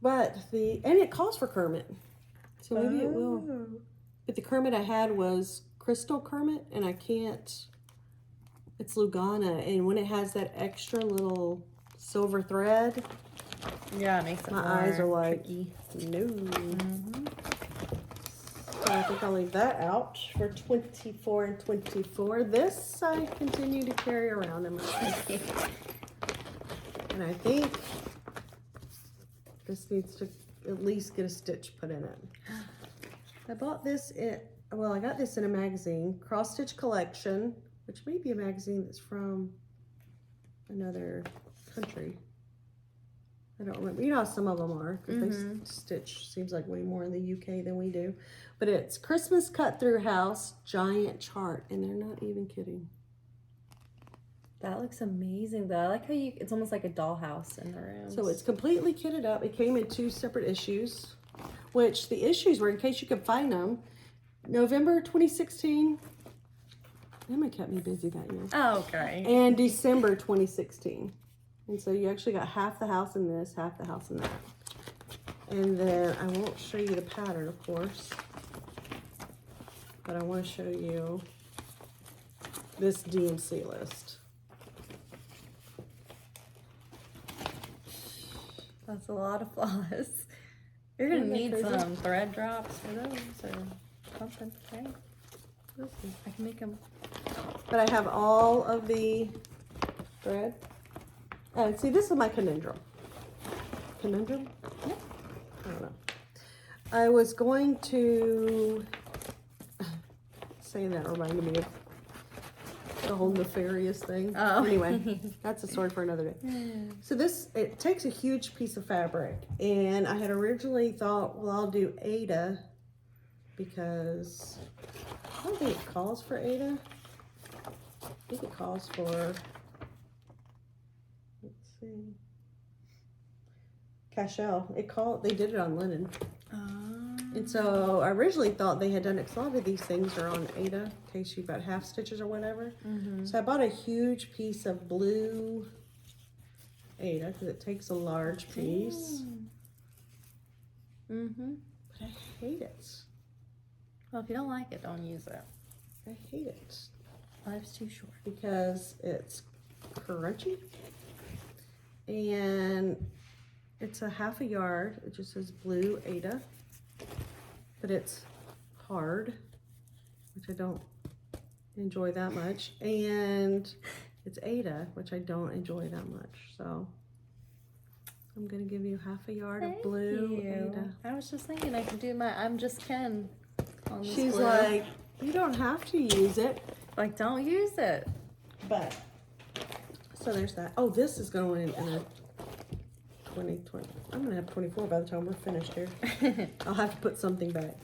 But and it calls for Kermit. So maybe it will. But the Kermit I had was Crystal Kermit, and I can't. It's Lugana, and when it has that extra little silver thread, Yeah, it makes it my more eyes are like, tricky. no. So I think I'll leave that out for 24 and 24. This I continue to carry around in my life. And I think this needs to at least get a stitch put in it. I bought this I got this in a magazine, Cross Stitch Collection, which may be a magazine that's from another country. I don't remember. You know how some of them are, because they stitch, seems like way more in the UK than we do. But it's Christmas cut through house giant chart, and they're not even kidding. That looks amazing though. I like how it's almost like a dollhouse in the room. So it's completely kitted up. It came in 2 separate issues, which the issues were, in case you could find them, November 2016. Emma kept me busy that year. Oh, okay. And December 2016. And so you actually got half the house in this, half the house in that. And then I won't show you the pattern, of course, but I want to show you this DMC list. That's a lot of floss. You're gonna need some thread drops for those or something, right? I can make them. But I have all of the thread. Oh, see, this is my conundrum. Conundrum? Yeah. I don't know. I was going to... Saying that reminded me of the whole nefarious thing. Oh. Anyway, that's a story for another day. So this, it takes a huge piece of fabric. And I had originally thought, well, I'll do Ada because I don't think it calls for Ada. I think it calls for, let's see, Cashel. They did it on linen. And so I originally thought they had done it, because a lot of these things are on Ada, in case you've got half stitches or whatever. So I bought a huge piece of blue Ada, because it takes a large piece. But I hate it. Well, if you don't like it, don't use it. I hate it. Life's too short. Because it's crunchy. And it's a half a yard. It just says blue Ada. But it's hard, which I don't enjoy that much. And it's Ada, which I don't enjoy that much. So I'm going to give you half a yard of blue Ada. I was just thinking I could do my I'm Just Ken on this She's blue. like, you don't have to use it. Like, don't use it. But, so there's that. Oh, this is going in a 2020. I'm going to have 24 by the time we're finished here. I'll have to put something back.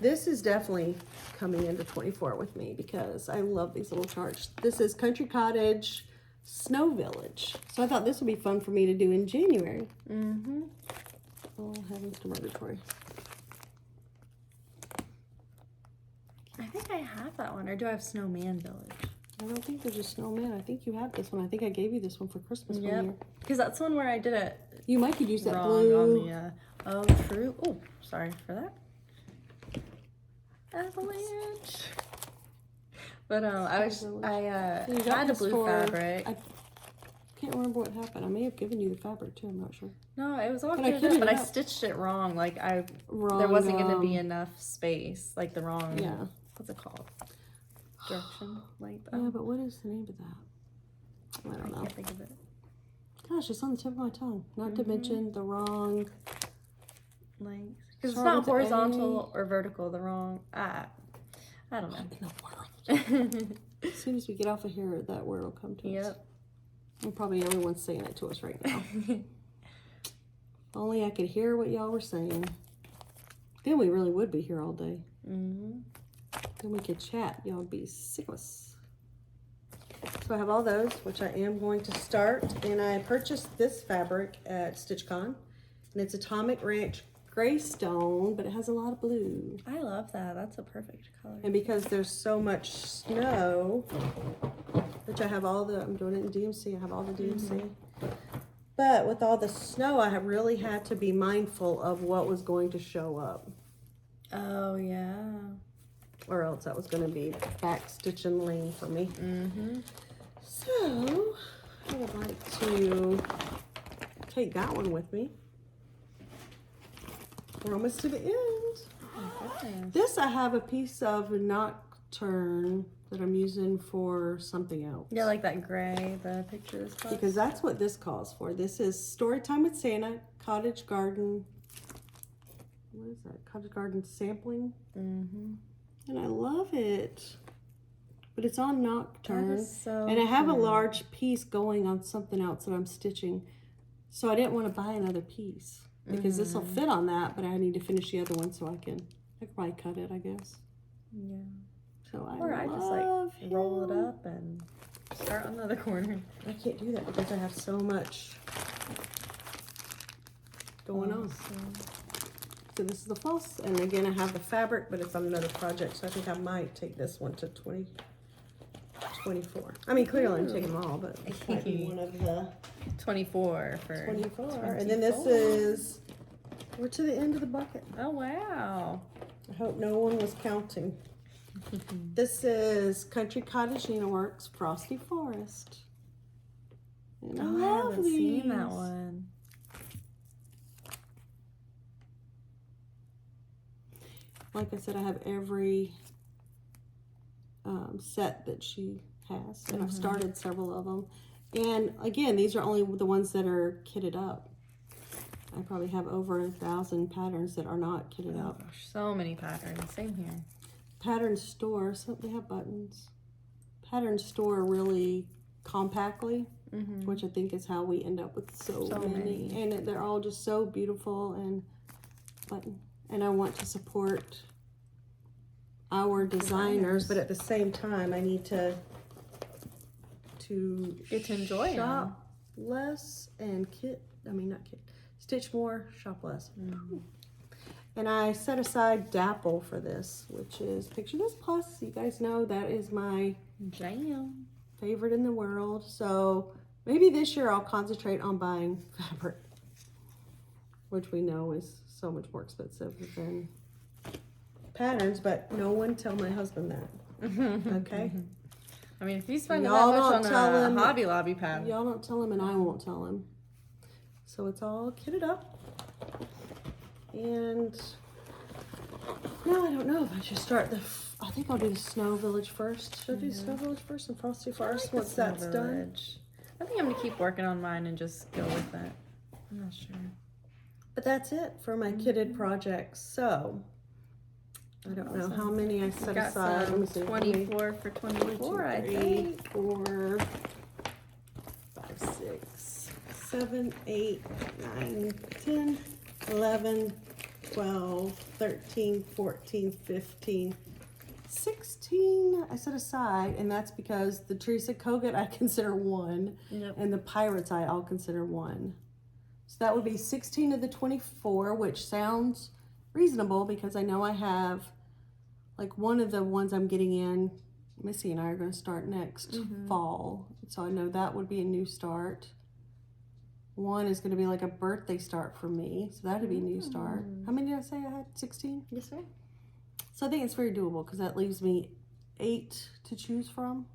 This is definitely coming into 24 with me because I love these little charts. This is Country Cottage Snow Village. So I thought this would be fun for me to do in January. Oh, heavens to Murgatory. I think I have that one. Or do I have Snowman Village? I don't think there's a snowman. I think you have this one. I think I gave you this one for Christmas one year. Because that's the one where I did it You might could use that wrong blue. on the, oh, true. Oh, sorry for that. Avalanche. But I had a blue fabric. I can't remember what happened. I may have given you the fabric too. I'm not sure. No, it was all But I good, kitted but it I up. stitched it wrong. Like there Wrong, wasn't going to be enough space. Like the wrong. Yeah. What's it called? Direction length. Yeah, but what is the name of that? I don't know. can't think of it. Gosh, it's on the tip of my tongue. Not to mention the wrong. Length. Because it's Start not with horizontal or vertical. The wrong. I don't know. In the world. As soon as we get off of here, that word will come to us. Yep. And probably everyone's saying it to us right now. If only I could hear what y'all were saying. Then we really would be here all day. Then we could chat. Y'all would be sick of us. So I have all those, which I am going to start. And I purchased this fabric at StitchCon. And it's Atomic Ranch Gray Stone, but it has a lot of blue. I love that. That's a perfect color. And because there's so much snow, which I have all the, I'm doing it in DMC, I have all the DMC. But with all the snow, I have really had to be mindful of what was going to show up. Oh, yeah. Or else that was going to be back stitch and lean for me. So, I would like to take that one with me. We're almost to the end. Okay. This, I have a piece of Nocturne that I'm using for something else. Yeah, like that gray, the picture is close. Because that's what this calls for. This is Storytime with Santa, Cottage Garden. What is that? Cottage Garden Sampling. And I love it. But it's on Nocturne. That is so and I have a cute. large piece going on something else that I'm stitching. So I didn't want to buy another piece because this will fit on that, but I need to finish the other one so I could probably cut it, I guess. Yeah. So I just like roll it up and start on the other corner. I can't do that because I have so much going on. So this is the floss, and again I have the fabric, but it's on another project, so I think I might take this one to 24. I mean, clearly I'm taking them all, but this might be one of the 24 for 24. And then this is, we're to the end of the bucket. Oh wow. I hope no one was counting. This is Country Cottage Needleworks Frosty Forest. And I haven't seen that one. Like I said, I have every set that she has, and I've started several of them. And again, these are only the ones that are kitted up. I probably have over 1,000 patterns that are not kitted up. Gosh, so many patterns. Same here. Pattern store, so they have buttons. Pattern store really compactly, which I think is how we end up with so many. And they're all just so beautiful and button. And I want to support our designers, but at the same time, I need to get to enjoy shop less and stitch more, shop less. And I set aside Dapple for this, which is Picture This Plus. You guys know that is my jam favorite in the world. So maybe this year I'll concentrate on buying fabric, which we know is so much more expensive than patterns, but no one tell my husband that. Okay? I mean, if you spend that much on a Hobby Lobby pad. Y'all don't tell him and I won't tell him. So it's all kitted up. And now I don't know if I should start I think I'll do the Snow Village first. Should I do Snow Village first and Frosty first once that's done? I think I'm going to keep working on mine and just go with it. I'm not sure. But that's it for my kitted projects. So I don't know how many I set aside. Let me see. 24 for 24, I think. 4, 5, 6, 7, 8, 9, 10, 11, 12, 13, 14, 15, 16 I set aside, and that's because the Teresa Kogut I consider one, and the Pirate's Eye I'll consider one. So that would be 16 of the 24, which sounds reasonable because I know I have, like, one of the ones I'm getting in, Missy and I are going to start next fall. So I know that would be a new start. One is going to be like a birthday start for me. So that would be a new start. How many did I say I had? 16? Yes, sir. So I think it's very doable because that leaves me 8 to choose from.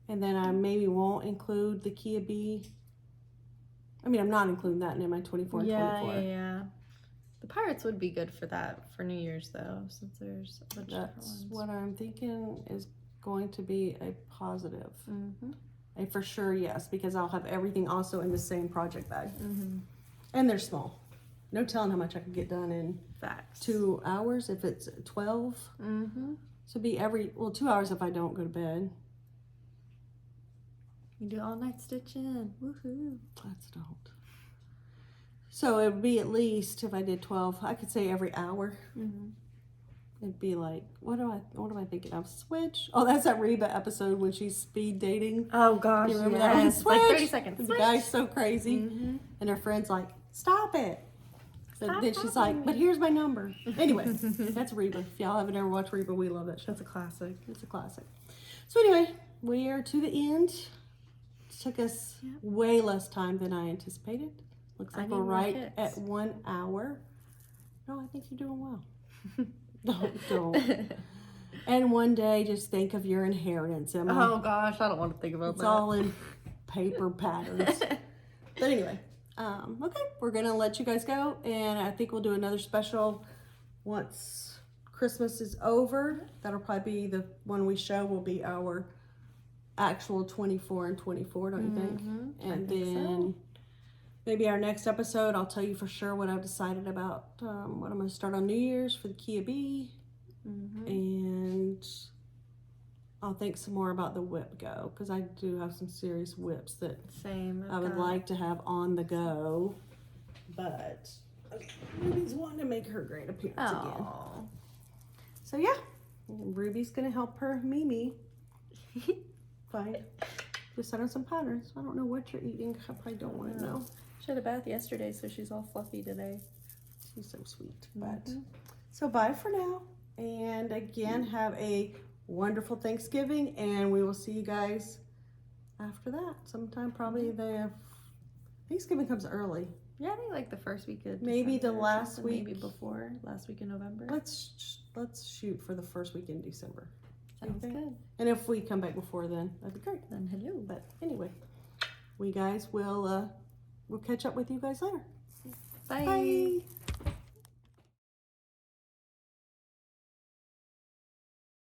And then I maybe won't include the Kia B. I mean, I'm not including that in my 24 and 24. Yeah. The Pirates would be good for that for New Year's, though, since there's a bunch of different ones. That's what I'm thinking is going to be a positive. A for sure yes, because I'll have everything also in the same project bag. And they're small. No telling how much I can get done in 2 hours if it's 12. So be 2 hours if I don't go to bed. You do all night stitching. Woohoo. Let's don't. So it would be at least, if I did 12, I could say every hour. It'd be like, what am I thinking of? Switch. Oh, that's that Reba episode when she's speed dating. Oh gosh, you remember that one? Switch. Like 30 seconds. The guy's so crazy, and her friend's like, "Stop it." But then she's like, "But here's my number." Anyway, that's Reba. If y'all haven't ever watched Reba, we love that show. That's a classic. It's a classic. So anyway, we are to the end. It took us way less time than I anticipated. Looks like we're right at 1 hour. No, I think you're doing well. Don't. And one day, just think of your inheritance, Emma. Oh gosh, I don't want to think about that. It's all in paper patterns. But anyway, okay, we're gonna let you guys go, and I think we'll do another special once Christmas is over. That'll probably be the one we show. Will be our actual 24 and 24, don't you think? And then maybe our next episode, I'll tell you for sure what I've decided about what I'm going to start on New Year's for the Kia B. And I'll think some more about the whip go, because I do have some serious whips that Same. I would like to have on the go. But okay, Ruby's wanting to make her great appearance again. So yeah, Ruby's gonna help her Mimi find. Just set on some patterns. I don't know what you're eating. I probably don't want to know. She had a bath yesterday, so she's all fluffy today. She's so sweet. But so bye for now. And again, have a wonderful Thanksgiving, and we will see you guys after that. Sometime probably Thanksgiving comes early. Yeah, I think like the first week of Maybe December the or last something, week. maybe before last week in November. Let's shoot for the first week in December. Sounds good. And if we come back before then, that'd be great. Then hello. But anyway, we guys will we'll catch up with you guys later. Bye. Bye.